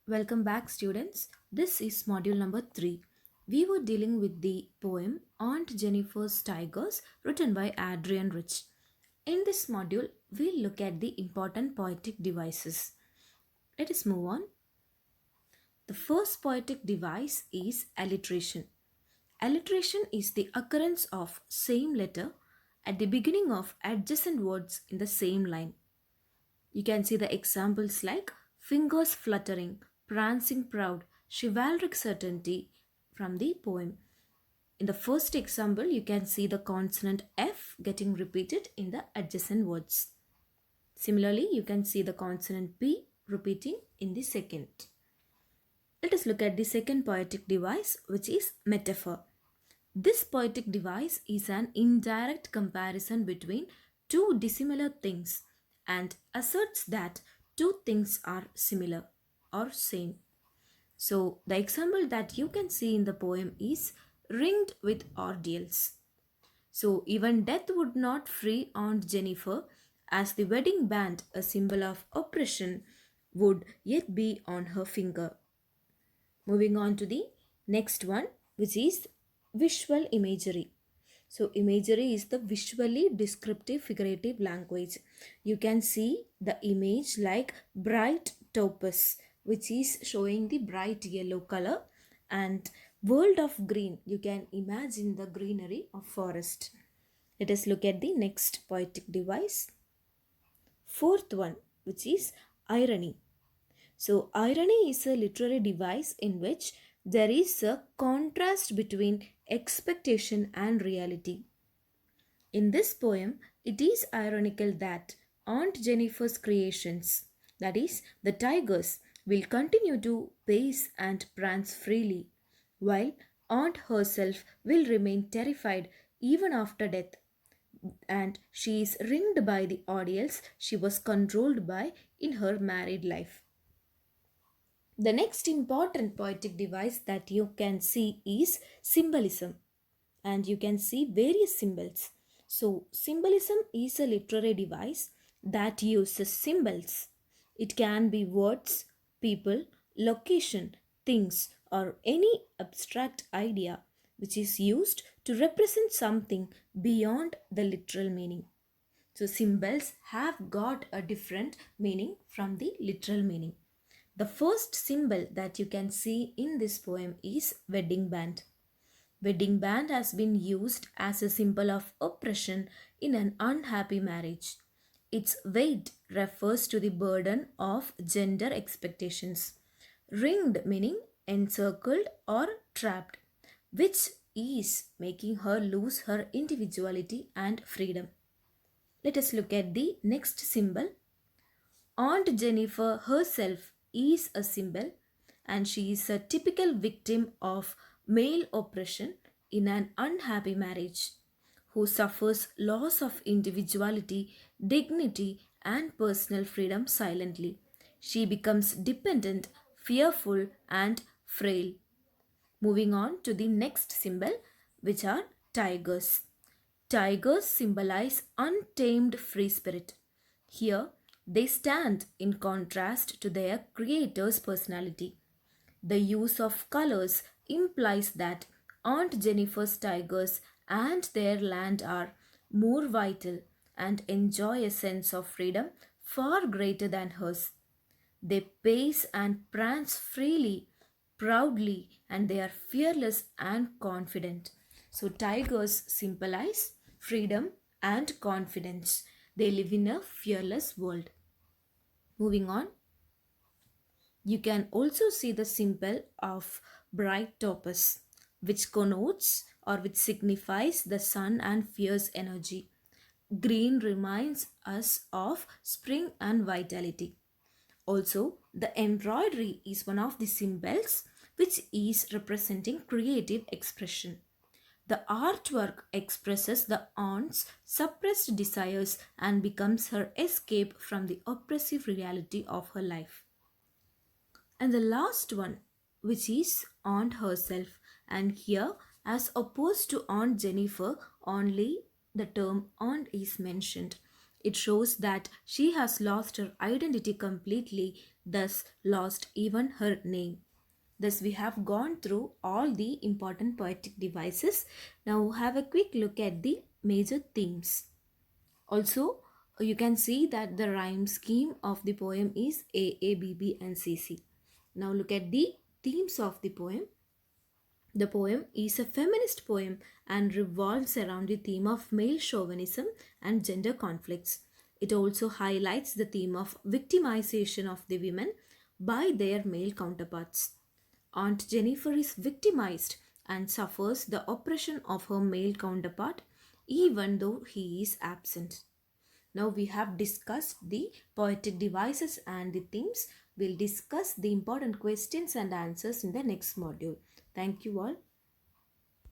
Welcome back, students. This is module number 3. We were dealing with the poem Aunt Jennifer's Tigers, written by Adrian Rich. In this module, we'll look at the important poetic devices. Let us move on. The first poetic device is alliteration. Alliteration is the occurrence of same letter at the beginning of adjacent words in the same line. You can see the examples like fingers fluttering, prancing proud, chivalric certainty from the poem. In the first example, you can see the consonant F getting repeated in the adjacent words. Similarly, you can see the consonant P repeating in the second. Let us look at the second poetic device, which is metaphor. This poetic device is an indirect comparison between two dissimilar things and asserts that two things are similar or same. So, the example that you can see in the poem is ringed with ordeals. So, even death would not free Aunt Jennifer, as the wedding band, a symbol of oppression, would yet be on her finger. Moving on to the next one, which is visual imagery. So, imagery is the visually descriptive figurative language. You can see the image like bright topaz, which is showing the bright yellow color, and world of green. You can imagine the greenery of forest. Let us look at the next poetic device. Fourth one, which is irony. So, irony is a literary device in which there is a contrast between expectation and reality. In this poem, it is ironical that Aunt Jennifer's creations, that is, the tigers, will continue to pace and prance freely, while Aunt herself will remain terrified even after death, and she is ringed by the ordeals she was controlled by in her married life. The next important poetic device that you can see is symbolism, and you can see various symbols. So, symbolism is a literary device that uses symbols. It can be words, people, location, things, or any abstract idea which is used to represent something beyond the literal meaning. So, symbols have got a different meaning from the literal meaning. The first symbol that you can see in this poem is wedding band. Wedding band has been used as a symbol of oppression in an unhappy marriage. Its weight refers to the burden of gender expectations. Ringed meaning encircled or trapped, which is making her lose her individuality and freedom. Let us look at the next symbol. Aunt Jennifer herself is a symbol, and she is a typical victim of male oppression in an unhappy marriage, who suffers loss of individuality, dignity, and personal freedom silently. She becomes dependent, fearful, and frail. Moving on to the next symbol, which are tigers. Tigers symbolize untamed free spirit. Here, they stand in contrast to their creator's personality. The use of colors implies that Aunt Jennifer's tigers and their land are more vital and enjoy a sense of freedom far greater than hers. They pace and prance freely, proudly, and they are fearless and confident. So, tigers symbolize freedom and confidence. They live in a fearless world. Moving on, you can also see the symbol of bright topaz, which connotes or which signifies the sun and fierce energy. Green reminds us of spring and vitality. Also, the embroidery is one of the symbols which is representing creative expression. The artwork expresses the aunt's suppressed desires and becomes her escape from the oppressive reality of her life. And the last one, which is Aunt herself, and here, as opposed to Aunt Jennifer, only the term aunt is mentioned. It shows that she has lost her identity completely, thus lost even her name. Thus, we have gone through all the important poetic devices. Now, have a quick look at the major themes. Also, you can see that the rhyme scheme of the poem is A, B, B, and C, C. Now, look at the themes of the poem. The poem is a feminist poem and revolves around the theme of male chauvinism and gender conflicts. It also highlights the theme of victimization of the women by their male counterparts. Aunt Jennifer is victimized and suffers the oppression of her male counterpart even though he is absent. Now we have discussed the poetic devices and the themes. We'll discuss the important questions and answers in the next module. Thank you all.